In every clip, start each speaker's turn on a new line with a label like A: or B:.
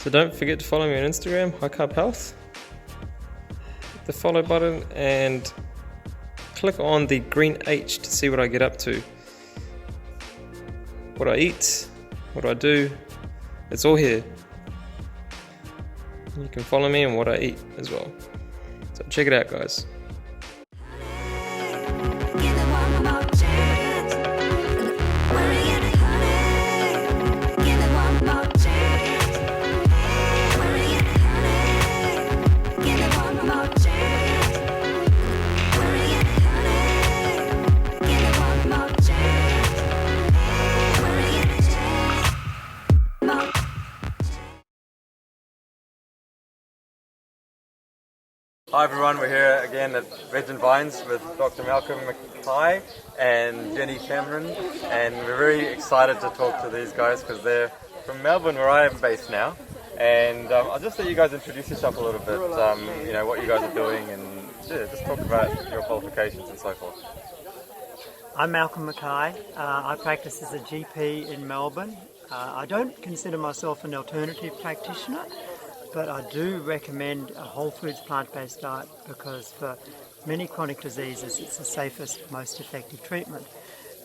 A: So don't forget to follow me on Instagram, High Carb Health. Hit the follow button and click on the green H to see what I get up to. What I eat, what I do, it's all here. You can follow me on what I eat as well. So check it out, guys.
B: Hi everyone, we're here again at Veg and Vines with Dr. Malcolm Mackay and Jenny Cameron, and we're very excited to talk to these guys because they're from Melbourne, where I am based now. And I'll just let you guys introduce yourself a little bit, you know, what you guys are doing, and yeah, just talk about your qualifications and so forth.
C: I'm Malcolm Mackay. I practice as a GP in Melbourne. I don't consider myself an alternative practitioner, but I do recommend a whole foods plant-based diet because for many chronic diseases it's the safest, most effective treatment.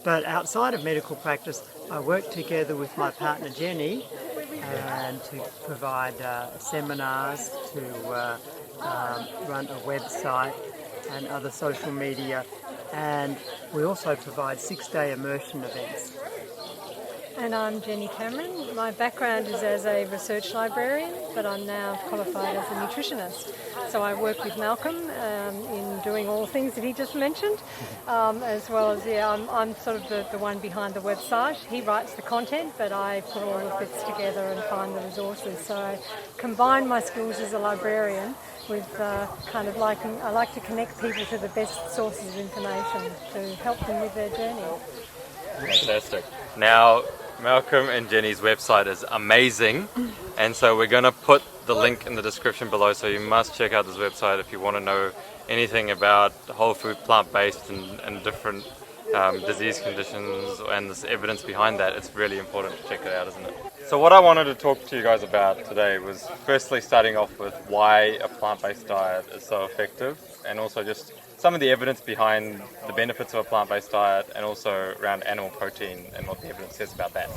C: But outside of medical practice, I work together with my partner Jenny and to provide seminars, to run a website and other social media, and we also provide 6-day immersion events.
D: And I'm Jenny Cameron. My background is as a research librarian, but I'm now qualified as a nutritionist. So I work with Malcolm in doing all the things that he just mentioned, as well as, I'm sort of the one behind the website. He writes the content, but I put all the bits together and find the resources. So I combine my skills as a librarian with I like to connect people to the best sources of information to help them with their journey.
B: Fantastic. Now, Malcolm and Jenny's website is amazing, and so we're going to put the link in the description below, so you must check out this website if you want to know anything about whole food, plant-based and different disease conditions and this evidence behind that. It's really important to check it out, isn't it? So what I wanted to talk to you guys about today was firstly starting off with why a plant-based diet is so effective, and also just some of the evidence behind the benefits of a plant-based diet, and also around animal protein and what the evidence says about that.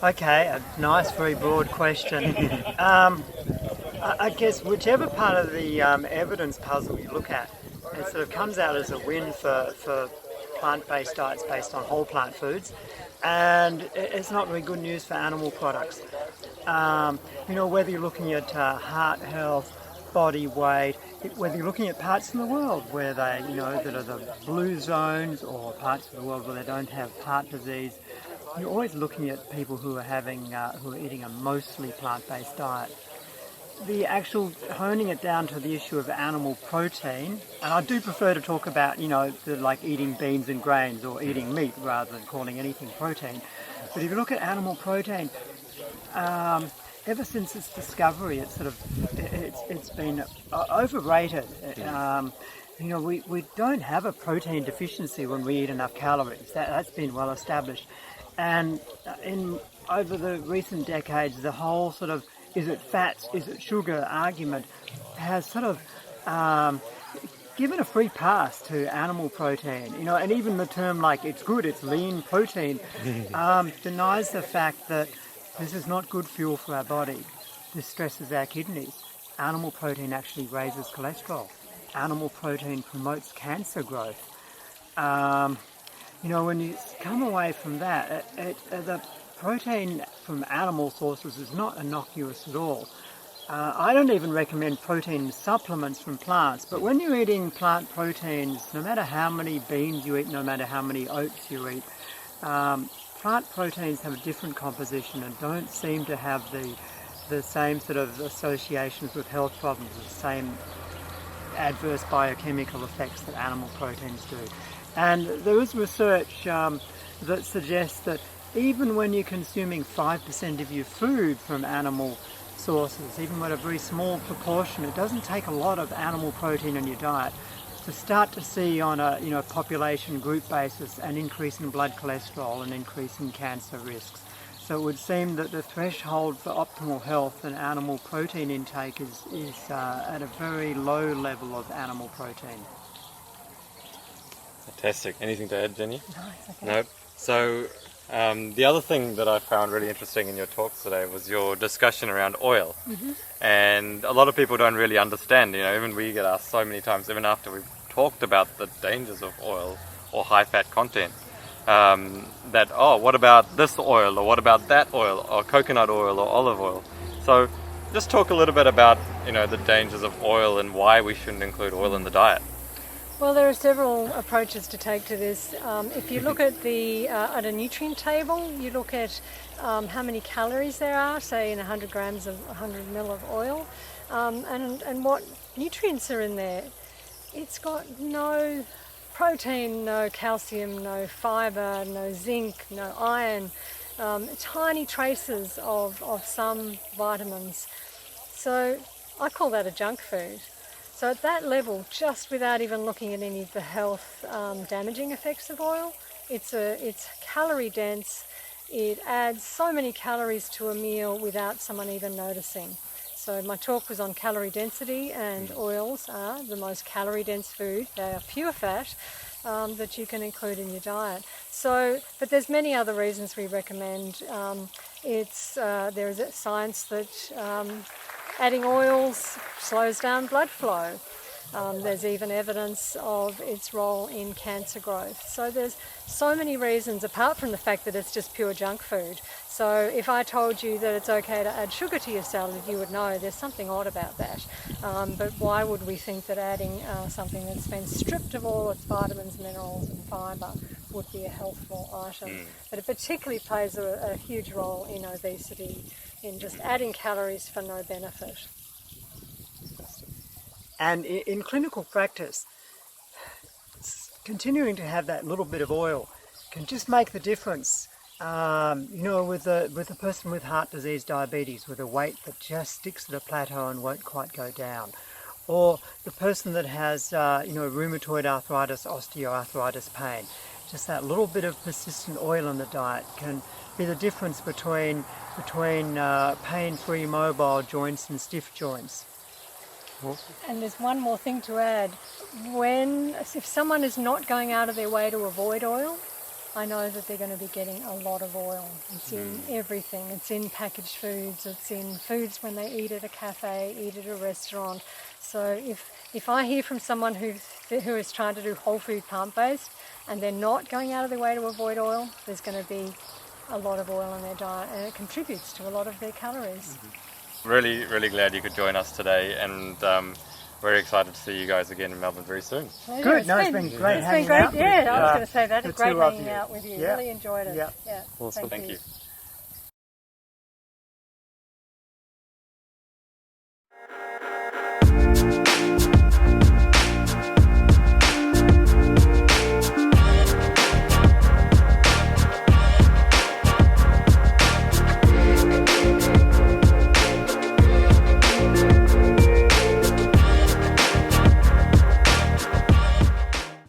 C: Okay, a nice, very broad question. I guess whichever part of the evidence puzzle you look at, it sort of comes out as a win for plant-based diets based on whole plant foods, and it's not really good news for animal products. Whether you're looking at heart health, body weight, whether you're looking at parts in the world where they, that are the blue zones, or parts of the world where they don't have heart disease, you're always looking at people who are eating a mostly plant-based diet. The actual honing it down to the issue of animal protein, and I do prefer to talk about, like eating beans and grains or eating meat rather than calling anything protein. But if you look at animal protein, ever since its discovery, it's been overrated. We don't have a protein deficiency when we eat enough calories. That's been well established. And over the recent decades, the whole sort of is it fats, is it sugar argument has sort of given a free pass to animal protein. And even the term like it's good, it's lean protein, denies the fact that this is not good fuel for our body. This stresses our kidneys. Animal protein actually raises cholesterol. Animal protein promotes cancer growth. When you come away from that, the protein from animal sources is not innocuous at all. I don't even recommend protein supplements from plants, but when you're eating plant proteins, no matter how many beans you eat, no matter how many oats you eat, plant proteins have a different composition and don't seem to have the same sort of associations with health problems, the same adverse biochemical effects that animal proteins do. And there is research that suggests that even when you're consuming 5% of your food from animal sources, even with a very small proportion, it doesn't take a lot of animal protein in your diet to start to see on a population group basis an increase in blood cholesterol and increase in cancer risks. So it would seem that the threshold for optimal health and animal protein intake is at a very low level of animal protein.
B: Fantastic. Anything to add, Jenny?
D: No, it's okay.
B: Nope. So the other thing that I found really interesting in your talks today was your discussion around oil. And a lot of people don't really understand, you know, even we get asked so many times, even after we've talked about the dangers of oil or high fat content, that, oh, what about this oil, or what about that oil, or coconut oil or olive oil. So just talk a little bit about, you know, the dangers of oil and why we shouldn't include oil in the diet.
D: Well, there are several approaches to take to this. If you look at at a nutrient table, you look at how many calories there are, say in 100 grams of 100 ml of oil, and what nutrients are in there. It's got no protein, no calcium, no fibre, no zinc, no iron, tiny traces of some vitamins. So I call that a junk food. So at that level, just without even looking at any of the health damaging effects of oil, it's calorie dense. It adds so many calories to a meal without someone even noticing. So my talk was on calorie density, and oils are the most calorie dense food. They are pure fat that you can include in your diet. So, but there's many other reasons we recommend. There is a science that adding oils slows down blood flow. There's even evidence of its role in cancer growth. So there's so many reasons, apart from the fact that it's just pure junk food. So if I told you that it's okay to add sugar to your salad, you would know there's something odd about that. But why would we think that adding something that's been stripped of all its vitamins, minerals and fibre would be a healthful item? But it particularly plays a huge role in obesity, in just adding calories for no benefit.
C: And in clinical practice, continuing to have that little bit of oil can just make the difference. You know, with a person with heart disease, diabetes, with a weight that just sticks at a plateau and won't quite go down, or the person that has rheumatoid arthritis, osteoarthritis pain, just that little bit of persistent oil in the diet can be the difference between pain-free mobile joints and stiff joints.
D: And there's one more thing to add. If someone is not going out of their way to avoid oil, I know that they're going to be getting a lot of oil. It's in everything. It's in packaged foods. It's in foods when they eat at a cafe, eat at a restaurant. So if I hear from someone who is trying to do whole food plant-based and they're not going out of their way to avoid oil, there's going to be a lot of oil in their diet, and it contributes to a lot of their calories.
B: Really, really glad you could join us today, and very excited to see you guys again in Melbourne very soon.
C: Good. It's been great hanging out with you.
D: Yeah, I was going to say that.
C: The
D: It's great
C: two of
D: hanging
C: you.
D: out with you.
C: Yeah.
D: Really enjoyed it.
C: Yeah.
D: Yeah.
B: Awesome. Thank you.